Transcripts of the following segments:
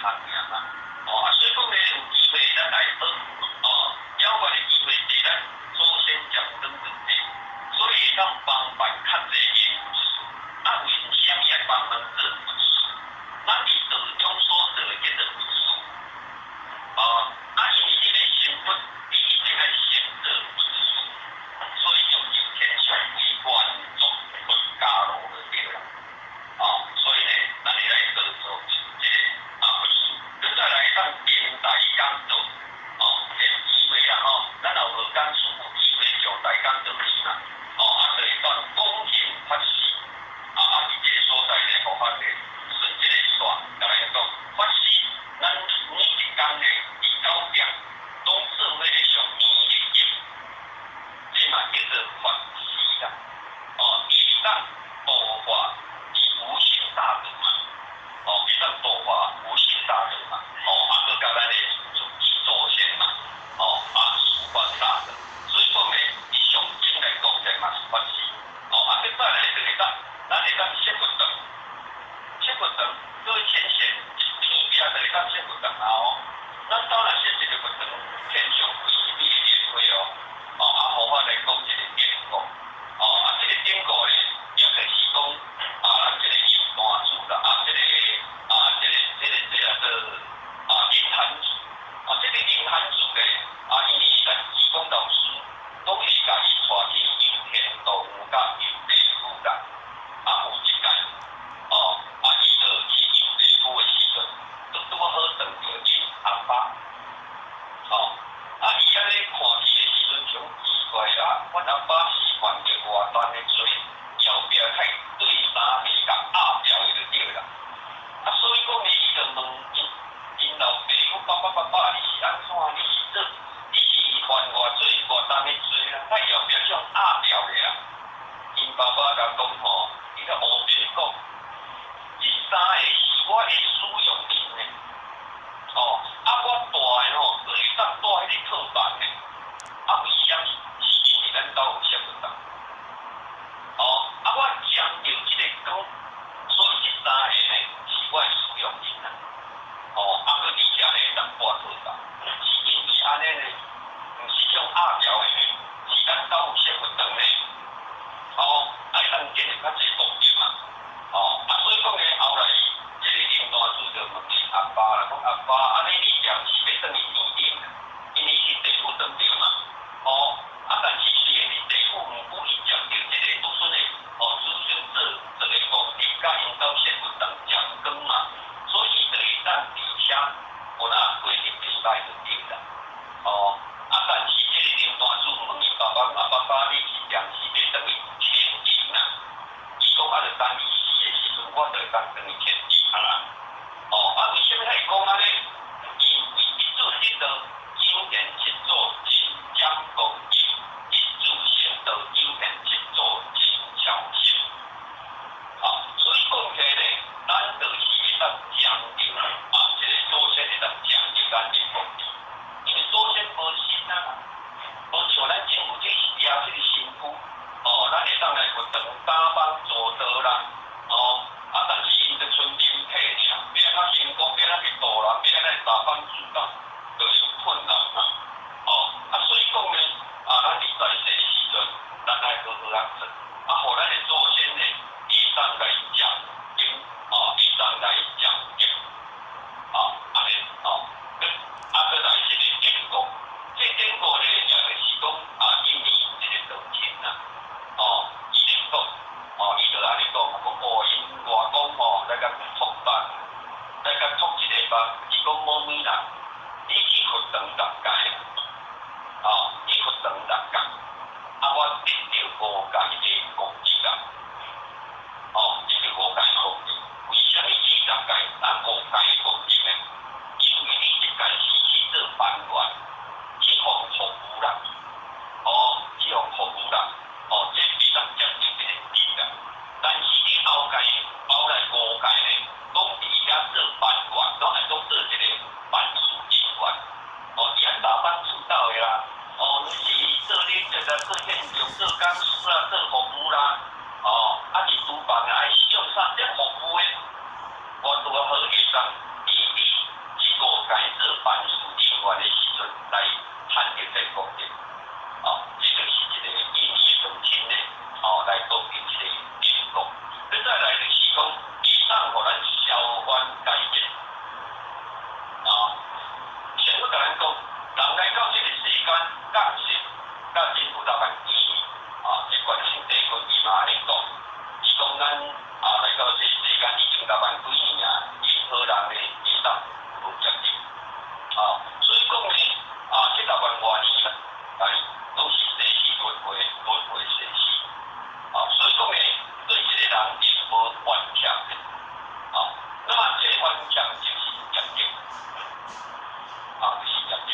谈尔嘛。所以讲呢，有机会咱来学，了解的机会对咱祖先讲等等的，所以当帮办较侪个故事，为什么来帮忙做故事？咱伫道中所做嘅叫做故事，因为这个成分必定要先做故事，所以就天上为万众分家路就对啦。所以呢，咱来做这个故事，佮再来咱现代讲做，有机会啦咱后学讲师有机会上台讲做去啦，就会当公平发示，伫这个所在呢，互法的顺这个线，甲咱讲发示，咱每一工呢2-9点，拢做伙咧上面的业，这嘛叫做发示啦。伊当度化无形大德嘛，伊当度化无形大德嘛，佮甲咱的祖先嘛，书法大德，所以讲呢，以上经来讲者嘛是发示，佮再来就会当，咱会当sep骨肠，sep骨肠做浅显，一片就会当sep骨肠啊咱当然先一个骨肠，天上为你的莲花互我来讲一个典故，这个典故呢，也就是讲，咱这个杨单子啦，这个林潭子，这个林潭子呢，因为咱义工老师都会甲伊带去游天动物甲游地府啦，有一间，伊就去游地府的时阵，就拄好撞到因阿爸，伊安尼看伊的时阵就奇怪啦，阮阿爸是犯着偌大的罪，后壁太对三下甲压掉伊就对啦，所以讲呢，伊就问因老爸母爸，你是安怎？你是犯偌罪偌大的罪啦？太后壁种压掉的啦。因爸爸甲讲伊甲乌白讲，这三个是我的使用人呢。我大的可以当带迄个套房的，为什么？是因为咱家有sep骨肠。我强调这个讲，所以这三个呢是我的使用人啊。佮而且呢当带套房，是因为安尼呢，毋是种压掉的呢，是咱家有sep骨肠呢。爱当建立较济功能嘛。所以讲呢，后来这个林单子就问伊阿爸啦，讲阿爸，安尼你是要转去医院，因为是地府当着嘛。但是是因为地府毋鼓励强调这个子孙的子孙做这个功德，甲因到sep骨肠讲光嘛，所以就会当伫车，有规日就来就对啦。但是这个林单子问伊爸爸，你是暂时要转去天庭啦？伊讲就等伊死的时阵，我就会当转去天庭啦。为什么会讲安尼？因为一做迄道九天七座真讲公义，一做先道九天七座真孝顺。所以讲起呢，咱就是当强调这个祖先会当强调咱的功德，因为祖先无神啊，无像咱政府这是抓这个神父，咱会当来活动打帮助道啦，但是因就纯民体尔，要较成功，要较去度人，要来打帮助到，就有困难嘛。所以讲呢，咱伫在世的时阵，咱来好好做，互咱的祖先呢，会当来讲究，会当来讲究，安尼，佮来这个典故，这典故呢，也就是讲印尼这个道亲呐，伊咧讲，伊就安尼讲，因外公来甲托办，来甲托一个办，伊讲某咪啦，你去学堂6届，你学堂6届，我得到5届的功绩啊，得到5届的功绩，为什么去6届5届的功绩呢？因为你一届是去做班员，去服务人，去服务人，这非常讲究这个字啊。但是你后届包来5届呢，拢伫遐做班员，拢爱做一个办事人员，伊爱打班出道的啦，你是做你做现场、做讲师啦、做服务啦，是厨房爱用啥这服务的，我拄好会当办事人员的时阵来判定这个公平。这就是一个引以为亲的，来决定这个结果。再来就是讲，会当互咱消反改进。先要甲咱讲，人来到这个世间，觉醒，甲政府老板意义，一贯性第一个伊嘛安尼讲，伊讲咱来到这个世间已经6万几年，任何人呢会当有接近。所以讲呢，这6万多年都是世事轮回，轮回世事。所以讲呢，对一个人是无顽强的。那么这个顽强就是业力。就是业力。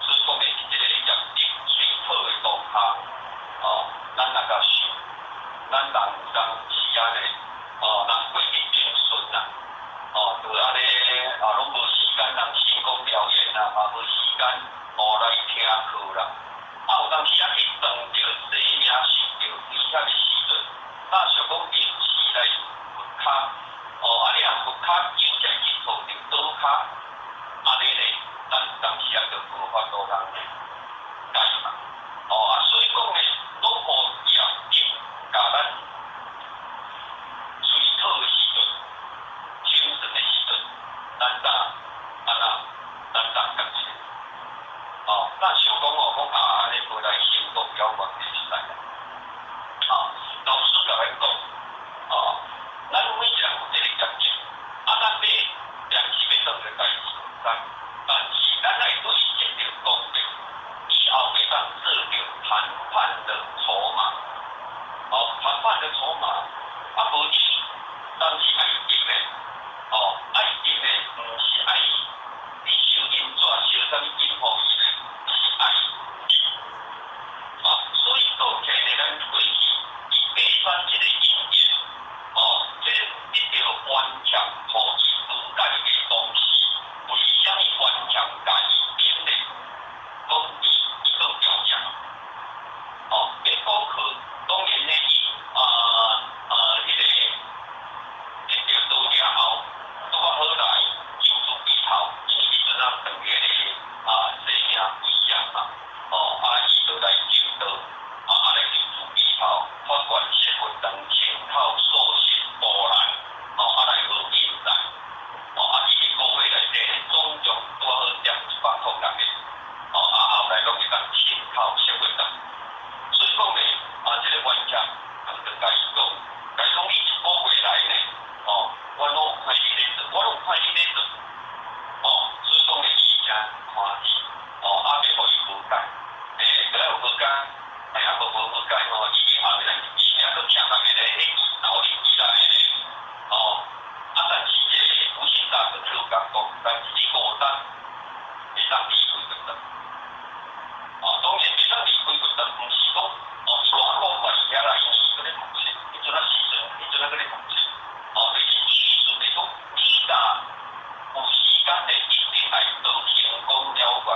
所以讲呢，这个业力随好的当下，咱那个想，咱人有当时啊呢，人过去平顺啦，就安尼拢无时间人成功表演啦，无时间来听课啦。有当时啊去撞着生命受着危险的时阵，想讲临时来扶骹，安尼扶骹有在以后就倒骹，安尼咧，咱当时啊就无法度通改嘛。所以讲咧，拢互业力甲咱最好的时阵、精神的时阵，咱觉醒。咱想讲讲安尼回来成功了完的时代啦。老师甲咱讲，咱每一人有这个业绩，咱要良心要当个代志，但是咱爱对一定公平，以后会当做着谈判的筹码。谈判的筹码，无赢，但是爱赢的，爱赢的，毋是爱你收银纸收啥物银互伊咧，是爱。所以讲起来，咱过去以计算这个语言，这一条顽强互自改的东西，为虾米顽强改变咧？讲伊个条件，要讲去，当然呢，这条道了后，拄好来求助比头，因为迄阵啊，当个咧生命危险嘛，伊就来求道，来求助比头，法官协会当前靠所信波澜，来学现代，伊个月内底总共拄好接100块人的，后来拢会当参考协会当，所以讲咧，这个冤家，就甲伊讲，伊1个月来呢，我拢看你咧做，所以讲咧，伊真欢喜，要互伊无解，个有无解，无解伊后面来伊也佫听人个咧，脑里起来咧，但是这个无形大个跳讲讲，但是你孤单，会当离开个人，当然会当离开个人，毋是讲大个关起来，伊咧读书，迄阵啊时阵，佫咧读书，就是意思是讲，你甲有时间的一定爱多成功了解，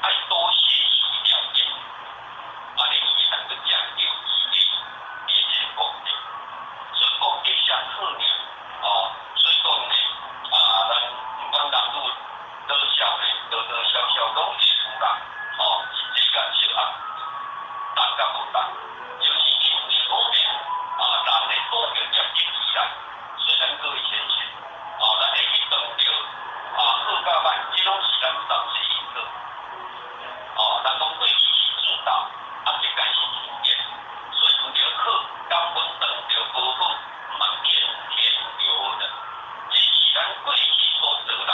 爱多学习了解，你伊能够讲究伊个功德，所以功德上好呢，所以讲呢，咱不管人愈多少呢，多少拢会有人，是这个小压，人甲无人，就是因为方面，人呢多着接近自然，虽然各位先生，咱会去当着，好甲歹，这拢是咱当时因果，咱讲过去是主导，这个是经验，所以遇着好，根本当着无好，嘛变天流的，这是咱过去所得来，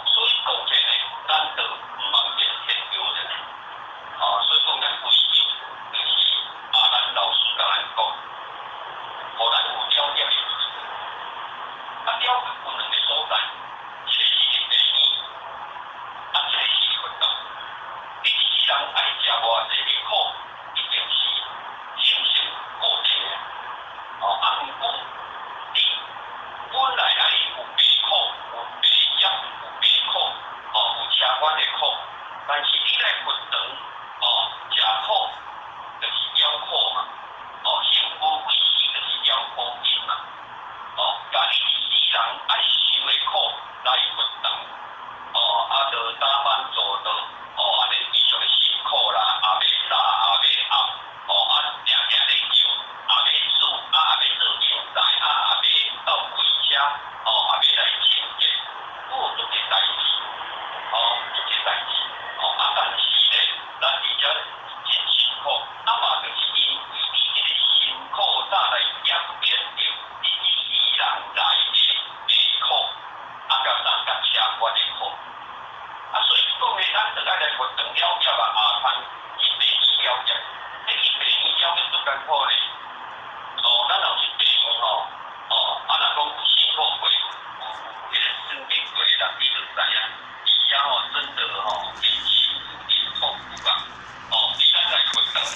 所以讲起来，咱就毋茫变天流的，所以讲咱为着就是咱老师甲咱讲，互咱有了解的时阵，了解有两个所在，一个是第一，一个是运动。你一世人爱食偌济的苦，一定是形成固定的。毋过你本来爱有白苦，有白业，有白苦，有吃饭的苦，但是你来运动，食苦就是了苦嘛，幸福贵死就是了苦因嘛，甲你一世人爱受的苦来运动，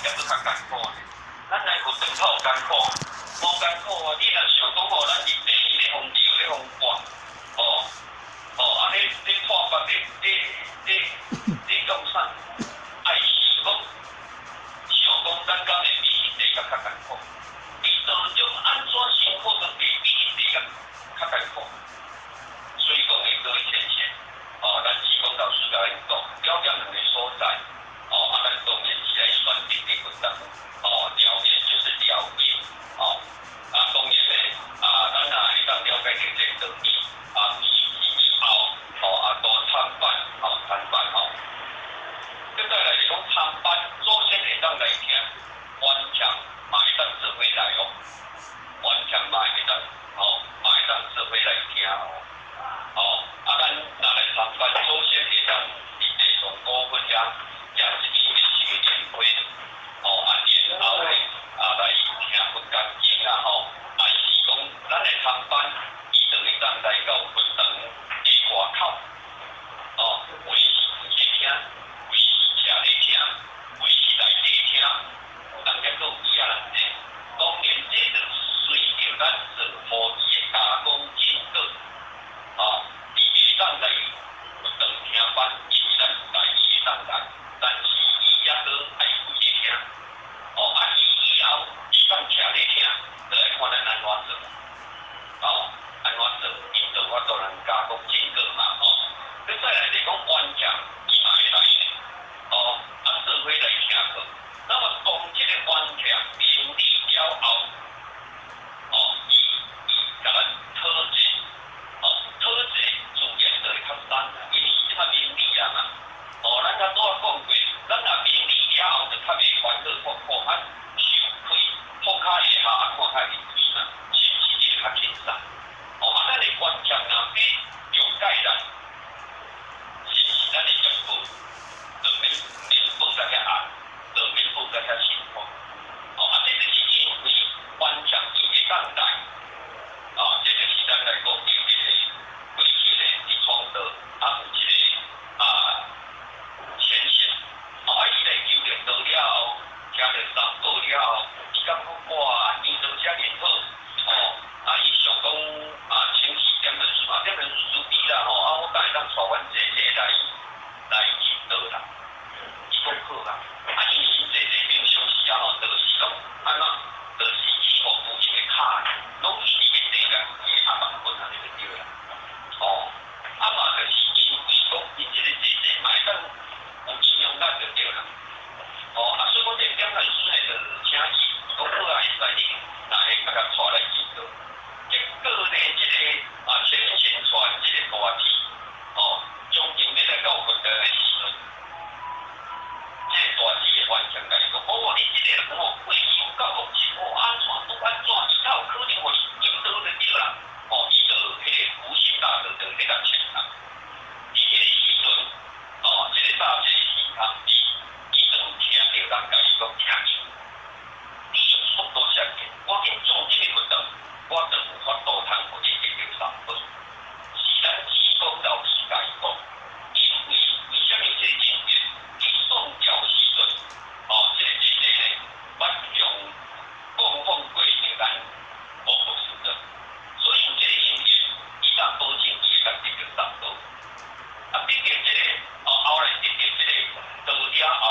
也是较艰苦的。咱来福建较有艰苦，无艰苦哦。你若想讲哦，咱入地咧风潮咧风刮，你破法你用啥？爱是讲想讲咱讲的比地较艰苦，你道种安怎生活都比地较艰苦。所以讲的各位先生，咱是讲到世界来讲，了解两个所在，咱当然是来选择的活动，了解就是了解，当然咧，咱也会当了解经济道理，以后，多参办，参办，再来是讲参办，祖先会当来听，完全嘛会当做伙来哦，完全嘛会当，嘛会当做伙来听哦。咱若来参观祖先会当伫地上古坟遐，也是一年是个年会，年后咧，来听佛讲经啊，是讲咱来参观，伊就会当来到佛堂的外口，为是坐听，为是徛咧听，为是来地听，人家讲伊啊人者，当然这就随着咱做科技的加工进步，当来佛堂听法，伊咱来伊当来，但是伊也搁爱负责听。以后伊当徛咧听，就来看咱安怎做。安怎做，因着法度人加工进步嘛，再来是讲完全伊嘛会来的，做伙来听课。那么当这个完全明理了后，伊甲咱讨解。讨解自然就会较省，因为即摆明理啊嘛。咱较早讲过，咱若明理了后，就较袂烦恼看受亏，放较下下看较容易嘛，是不是这个较轻松？咱的完全若要了解咱，是不是咱的脚步就免步甲遐暗，就免步甲遐辛苦。这就是因为完全伊会当来，这就是咱来讲的。过去咧，伫创造有一个现象，伊来求着道了后，听着三宝了后，伊感觉哇，伊做遮尔好，伊想讲请示点人事点人事主笔啦，我家己当带阮姐姐来引导啦，伊讲好啦，因姐姐平常时就是讲安怎，就是伊互父亲的卡，拢是伫个地个伊阿爸本来就对啦。嘛就是因为讲，伊即个姐姐嘛会当有信用咱就对啦。所以我这点来说呢，就是请伊讲好啊，会使你若会甲带来引导。结果呢，即个先传即个大体，将近要来到佛堂的时阵，即个大体完全甲伊讲，你即个过去有到目前安怎拄安怎，伊才有可能互引导就对啦。伊就迄个无形大道就迄个前头，伊迄个时阵，即个大姐时刻，伊就有听到人甲伊讲听住，你用速度上紧，我紧做即个活动，我就有法度通互你得到三宝。是咱时讲老师甲伊讲，因为什么即个情缘？伊创朝时阵，即个姐姐咧，捌用供奉过着咱无佛师的。所以这个因缘，伊当保证伊会当得到三宝。得到这个后来得到这个道了后，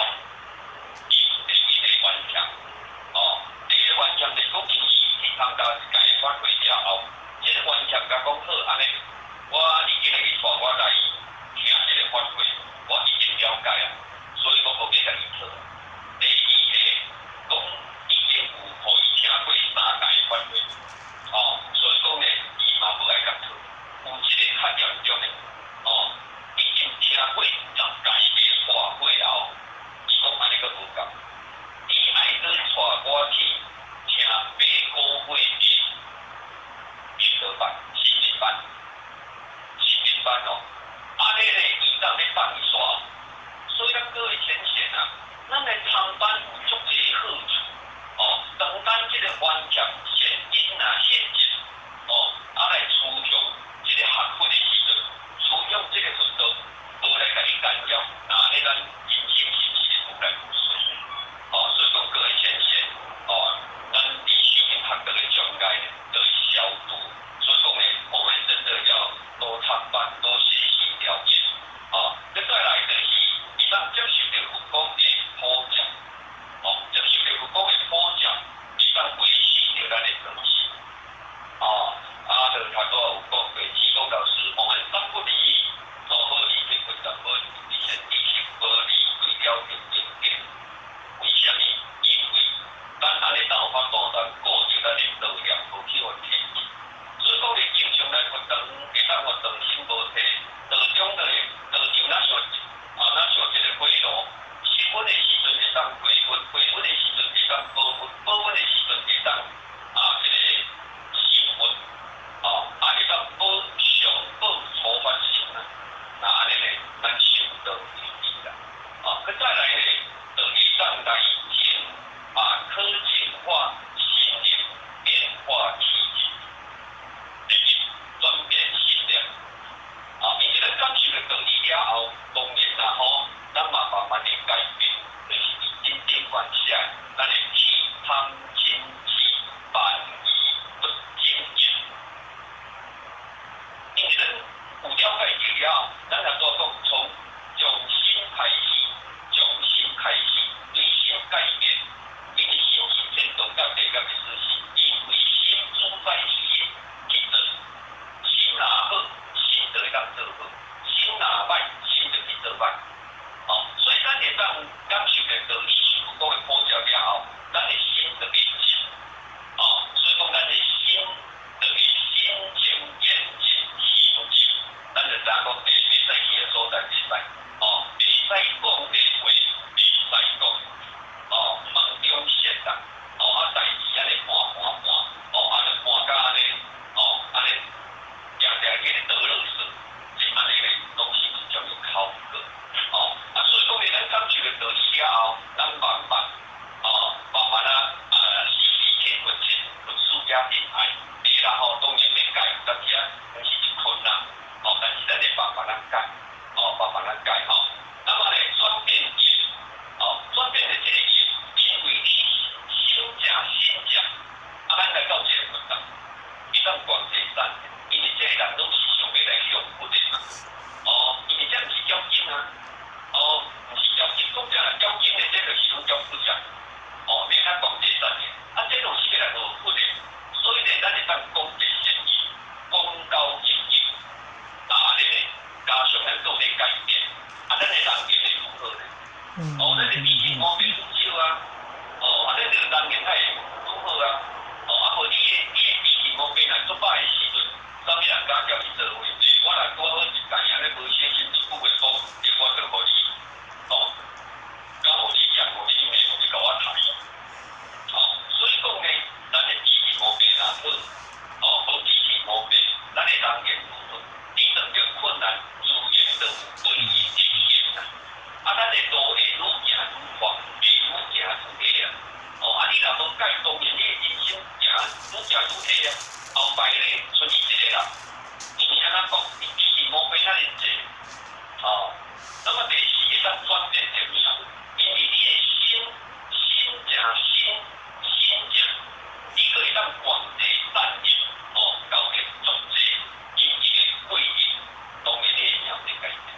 伊第一个完成，第一个完成就是讲，因去参加一届的法会了后，这个完成甲讲好安尼，你今日去带我来听这个法会，我已经了解啊，所以我无要甲伊讨。第二个讲，已经有互伊听过3届的法会。所以讲呢，伊嘛无爱甲讨，有一个较严重的，已经听过10届的话会后，伊讲安尼个无够，伊爱去带我去听白果会的引导班、新民班化心灵，变化体质，转变心念。因为咱感受的道理了后，当然啦吼，咱嘛慢慢的改变，就是真正关下，咱的体汤清气万宜不精进。因为咱有了解之了，咱来做讲从心开始，心开始，对心改变。因为心是天动到地个的事情，因为心主宰心去做，心若好，心就会当做好；心若歹，心就去做歹。所以咱会当感受的道理，如果会破解了后，咱的心就会静。所以讲咱的心就会心静眼静心静，咱就知影讲袂使去的所在袂使，袂使讲的话袂使讲，梦中现啊，代志安尼搬，安尼搬甲安尼，安尼定定去倒落去，是安尼咧，拢是一种的考过。所以讲咧，咱感受的道理了后，咱慢慢体会进，不输也恋爱，啦吼，当然要改，但是不是一困难，但是咱得慢慢改，慢慢改吼。那么咧转变性，转变的这个性，因为你心正，咱来到这个问题，你当广济山，因为这个人都是想要来享福的嘛，因为这不是交金啊，不是交金，讲正交金的这个是种交福者，要咱广济山的，这种是要来学福的，所以咧，咱会当讲一善意，讲到正义，咧加上咱做咧改变，咱的人缘会如何咧？咱的脾气方面愈少啊，咱的人缘还会如何啊？无你的脾气方面若做歹的时阵，啥物人敢叫你做伙？我若拄好一届安尼无小心一句话讲，我就互你，甲互你讲，互你骂，互你甲我杀。所以讲咧，咱的脾气方面好，好脾气方面，咱的人缘如何？你遇到困难，自然都有对应的语言咱的路会愈行愈宽，会愈行愈黑啊。你若无改，当然你的人生愈行愈黑啊。后摆咧，剩伊一个人，因为安怎讲，你脾气方面咱会济，那么第四个咱转变点啥？因为你的心正，你可以当广济善业，交给众济，因为个贵人，当然你的命会改变。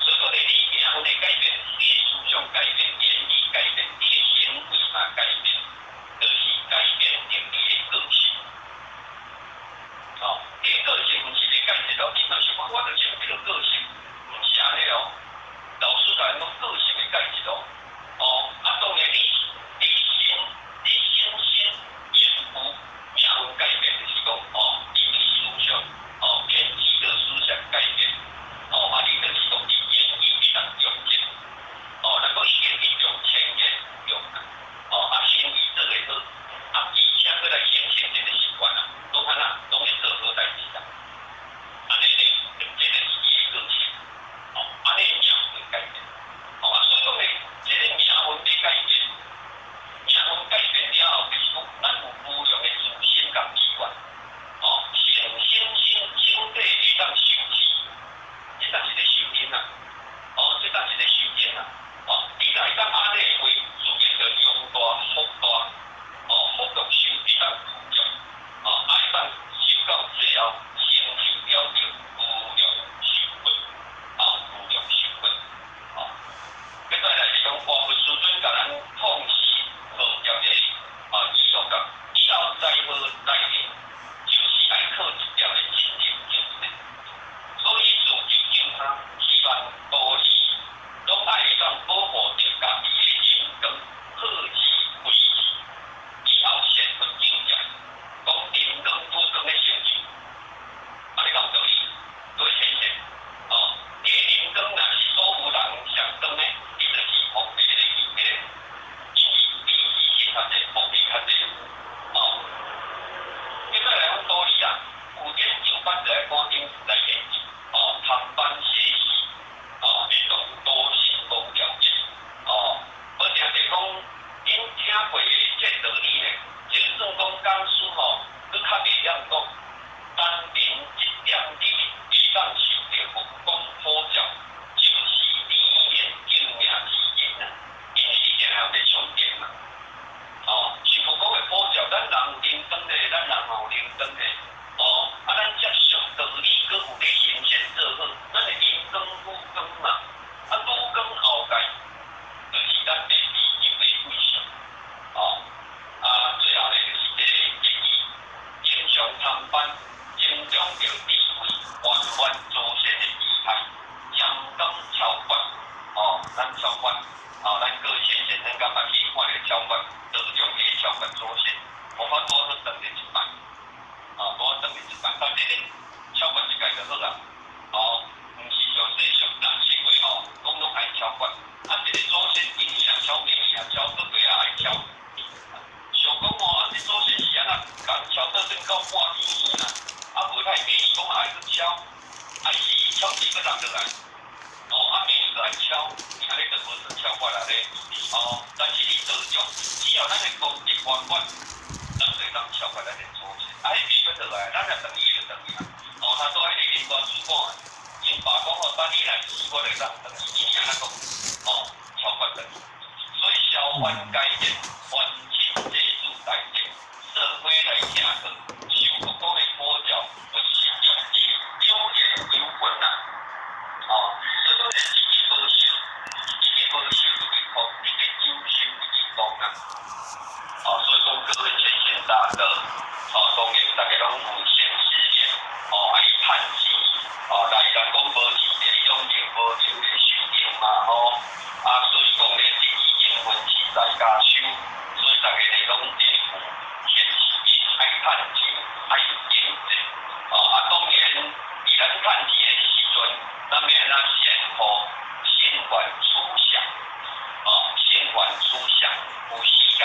所以讲咧，你命运的改变，你的思想改变，言语改变，你的行为嘛改变，就是改变你的个性。你的个性不是咧改一道，你若是讲我就像这个个性，唔是安尼哦。老师甲咱讲个性会改一道，当然你心言语命运改变，就是讲你的思想，偏激的思想改变，你就是讲你言语会当用尽，能够言语用千言用行为做会好，而且佫来形成这个习惯啊，拢安那，拢会做好代志啦。安尼咧，这个是伊的个性，安尼命运改变，所以讲咧，这个命运要改变。命运改变了后，就是讲咱有无量的自信甲意愿，诚心底会当受持，这当是咧修行啊，这当是咧修行啊，你若会当安尼的话，自然就用大福大，福禄寿会当富足，会当受到最后成就了着无量寿福，无量寿福，再来是讲华佛师尊甲咱创示。好，了解艺术家，以后再好来临，就是爱靠一条的真正精神。所以自救他，希望多事，拢爱当保护着家己的人格，好自为之。以后先分境界，讲人光不光的成就，你讲道理，对先生，你的人光若是所有人上光的，你就是皇帝的右边。较济，方面较济，再来讲道理啊，有研究班就来赶紧来研究，谈班学习，会当多深入了解，而且是讲，因听过的这道理种着地位完全祖先的遗骸，相当超越咱超越咱各先生咱敢捌去看着超越，各种嘅超越祖先，无法多去等你一摆，多等你一摆，但是超越一届就好啦，毋是上世上难生活讲拢爱超越，一个祖先影响超命也超，各个也爱超。想讲这祖先是安怎，共超到等到半年啦，无太便宜，讲爱去超，还是超几个人落来，便宜个爱超，安尼就无算超越啦咧，但是你做种，只要咱的功德圆满，咱就当超越咱的祖先，迄未要落来，咱也等伊就等伊啦，他都爱咧领导主管，因爸讲等你来死，我就当等伊，伊安尼讲，超越等伊，所以消凡改变，凡亲这主代变，社会来听课，受佛讲的佛教，不是用以有言有分啦，所以讲是一个保守，一个保守一个空，一个有修一个空啦，所以讲各位先贤大德，当然大家拢有先知念，爱趁钱，来人讲无钱的用钱，无钱的修行嘛，所以讲咧，第二因分是在家修，所以大家咧拢会有天时爱趁钱，爱有坚持，当然，伫咱趁钱的时阵，咱要安怎先好先还初想，先还初想，有时间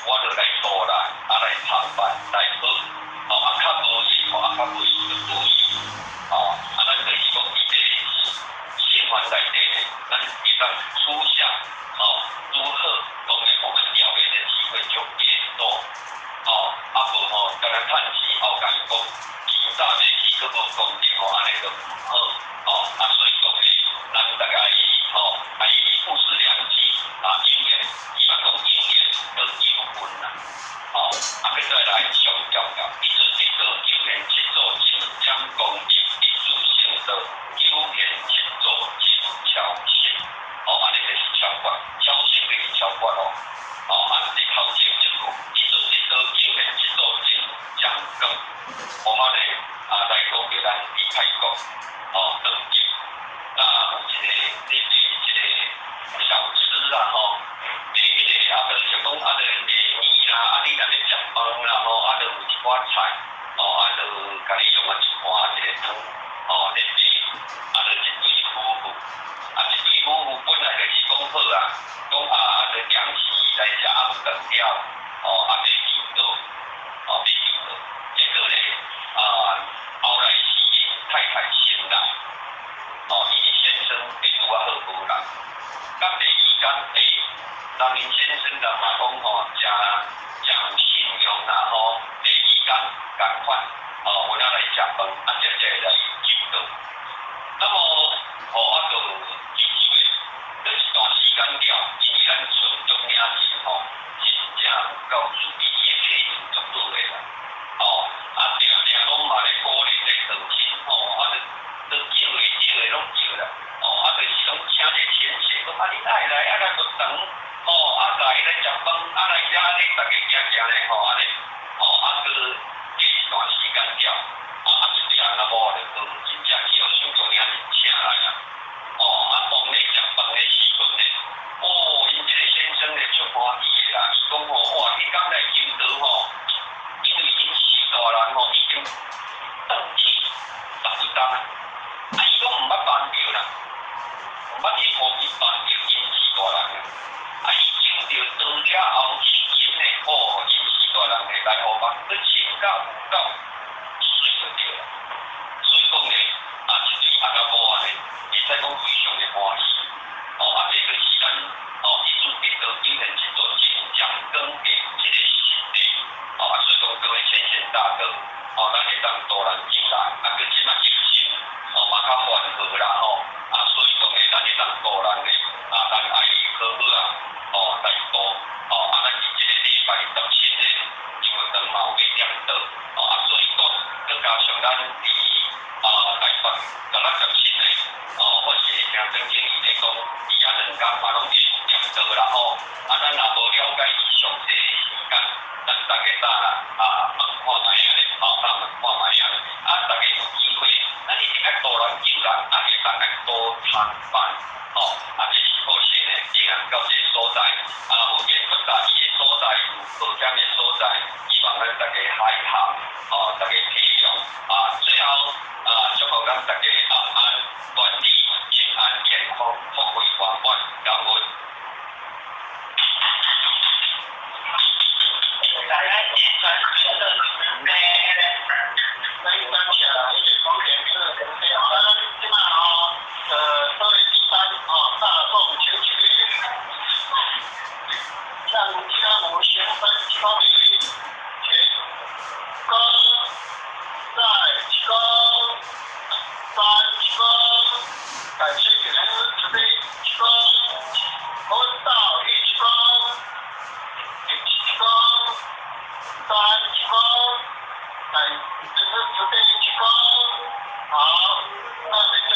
我就来度来，来参办来学，较无闲，较无事就多伊，咱就是讲伊这个先还内底咧，咱会当初想，如何当然我们表演的机会就变多，无干咱趁钱后甲伊讲，钱早就去，佫无功德安尼就毋好，所以讲咧，咱大家爱布施良机，因缘，希望讲因缘都有分啦，佮再来上重要，一个一个有缘去做，请将功德一注行道，有缘去做，请超性，安尼就是超越，超性就是超越你头前一句，一个一个有缘去做，请将功，我们咧来讲给咱李太公，登记，那有一个小吃啦，迄个就讲就面啦，你若要食饭啦，就有一寡菜，就甲你用一盘一个汤，热热，就一对夫妇，一对夫妇本来就是讲好讲就两时来食暗顿了，要求到，要求到，结果咧，后来是太太先来，伊先生会拄好无人，到第二天人民先生就嘛讲真有信用啦，第二天共款，我来食饭，接来求到，那么就就一段时间了，因为咱村中领人真正有够注意伊的体型足好诶啦，定定拢嘛咧鼓励咧同亲，都招诶拢招啦，就是拢请一个先生，讲你爱来就等，来食饭，来遮咧大家行行咧，安尼，去一段时间了，一条那无就真正去互村中领人请来啦，当咧食饭诶时阵咧，因这个先生咧足欢喜诶啦，伊讲哇，迄天来求道因为因是大人已经登记12天，伊讲毋捌办着啦，毋捌去科技办着因是大人伊求着道了后，因咧因是大人咧来互办，去请到有够，水就对啦，所以讲咧，一对阿公婆咧，会使讲非常的欢喜，这就是咱一注得道，有缘去做请将更的这个实例，所以讲各位先贤大德，咱会当多人进来，佮即卖疫情，嘛较缓和啦，所以讲咧，咱会当多人咧，咱爱好好来多，咱是这个礼拜17日，就会当嘛有去点道，所以讲，佮加上咱伫台北17日，或是听曾经伊咧讲，伫遐2天嘛拢是点道啦，咱若无了解以上这个时间，咱大家早啦，问看卖咧，问看卖咧，大家保险的所在，希望咱大家海航大家体谅最后祝福咱大家安顺利、平安、健康、富贵圆满，感恩。大家点赞这个呢，分享起来，风险是这样。今晚各位第三大众求取，向家母行分方面前高在高三高，感谢你们准备高，我到一高。高三高，准备高，好，那你。